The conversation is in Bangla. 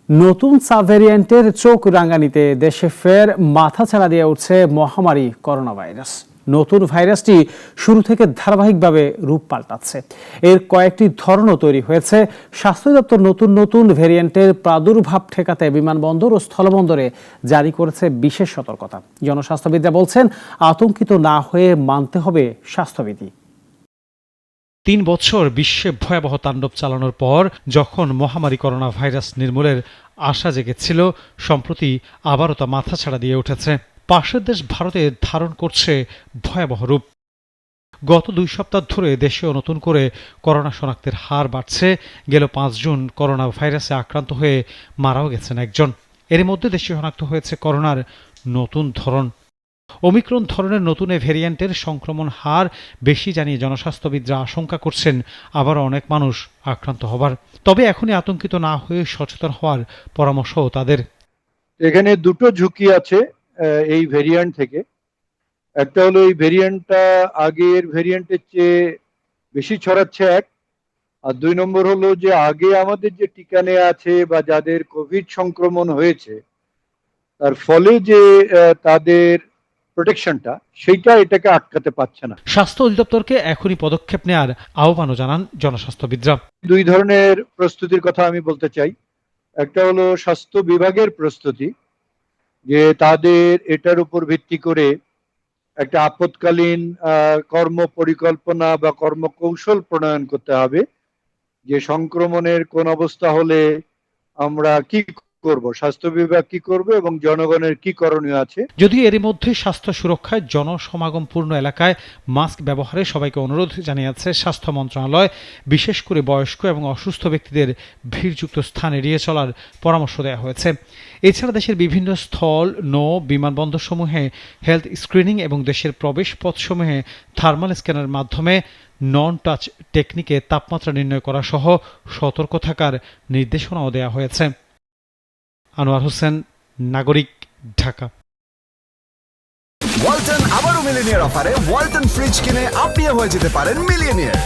নতুন সাব ভ্যারিয়েন্টের চোখ রাঙানিতে দেশে ফের মাথাচাড়া দিয়ে উঠছে মহামারী করোনা ভাইরাস। নতুন ভাইরাসটি শুরু থেকে ধারাবাহিকভাবে রূপ পাল্টাচ্ছে। এর কয়েকটি ধরনও তৈরি হয়েছে। স্বাস্থ্য দপ্তর নতুন নতুন ভ্যারিয়েন্টের প্রাদুর্ভাব ঠেকাতে বিমানবন্দর ও স্থলবন্দরে জারি করেছে বিশেষ সতর্কতা। জনস্বাস্থ্যবিদরা বলছেন, আতঙ্কিত না হয়ে মানতে হবে স্বাস্থ্যবিধি। ৩ বছর বিশ্বে ভয়াবহ তাণ্ডব চালানোর পর যখন মহামারী করোনা ভাইরাস নির্মূলের আশা জেগেছিল, সম্প্রতি আবারও তা মাথাছাড়া দিয়ে উঠেছে। পাশের দেশ ভারতে ধারণ করছে ভয়াবহ রূপ। গত ২ সপ্তাহ ধরে দেশেও নতুন করে করোনা শনাক্তের হার বাড়ছে। গেল ৫ জুন করোনা ভাইরাসে আক্রান্ত হয়ে মারাও গেছেন একজন। এর মধ্যে দেশে শনাক্ত হয়েছে করোনার নতুন ধরন। ওমিক্রন ধরনের নতুন এ ভ্যারিয়েন্টের সংক্রমণ হার বেশি জানিয়ে জনস্বাস্থ্যবিদরা আশঙ্কা করছেন আবারও অনেক মানুষ আক্রান্ত হবার। তবে এখনই আতঙ্কিত না হয়ে সচেতন হওয়ার পরামর্শও তাদের। এখানে দুটো ঝুঁকি আছে এই ভেরিয়েন্ট থেকে। একটা হলো এই ভেরিয়েন্টটা আগের ভেরিয়েন্টের চেয়ে বেশি ছড়াচ্ছে এক, আর ২ নম্বর হলো যে আগে আমাদের যে টিকা নেওয়া আছে বা যাদের কোভিড সংক্রমণ হয়েছে তার ফলে যে তাদের প্রোটেকশনটা সেইটা এটাকে আটকাতে পারছে না। স্বাস্থ্য অধিদপ্তরকে এখনই পদক্ষেপ নেওয়ার আহ্বানও জানান জনস্বাস্থ্যবিদরা। ২ ধরনের প্রস্তুতির কথা আমি বলতে চাই। একটা হলো স্বাস্থ্য বিভাগের প্রস্তুতি, যে তাদের এটার উপর ভিত্তি করে একটা আপৎকালীন কর্ম পরিকল্পনা বা কর্মকৌশল প্রণয়ন করতে হবে, যে সংক্রমণের কোন অবস্থা হলে আমরা কি করব, স্বাস্থ্য বিভাগ কি করবে এবং জনগণের কি করণীয় আছে। যদিও এরই মধ্যে স্বাস্থ্য সুরক্ষায় জনসমাগমপূর্ণ এলাকায় মাস্ক ব্যবহারে সবাইকে অনুরোধ জানিয়েছে স্বাস্থ্য মন্ত্রণালয়। বিশেষ করে বয়স্ক এবং অসুস্থ ব্যক্তিদের ভিড়যুক্ত স্থান এড়িয়ে চলার পরামর্শ দেওয়া হয়েছে। এছাড়া দেশের বিভিন্ন স্থল, নৌ, বিমানবন্দরসমূহে হেলথ স্ক্রিনিং এবং দেশের প্রবেশ পথসমূহে থার্মাল স্ক্যানের মাধ্যমে নন টাচ টেকনিকে তাপমাত্রা নির্ণয় করা সহ সতর্ক থাকার নির্দেশনাও দেওয়া হয়েছে। আনোয়ার হোসেন, নাগরিক, ঢাকা। ওয়ালটন আবারও মিলিনিয়ার অফারে ওয়ালটন ফ্রিজ কিনে আপনিও হয়ে যেতে পারেন মিলিয়নিয়ার।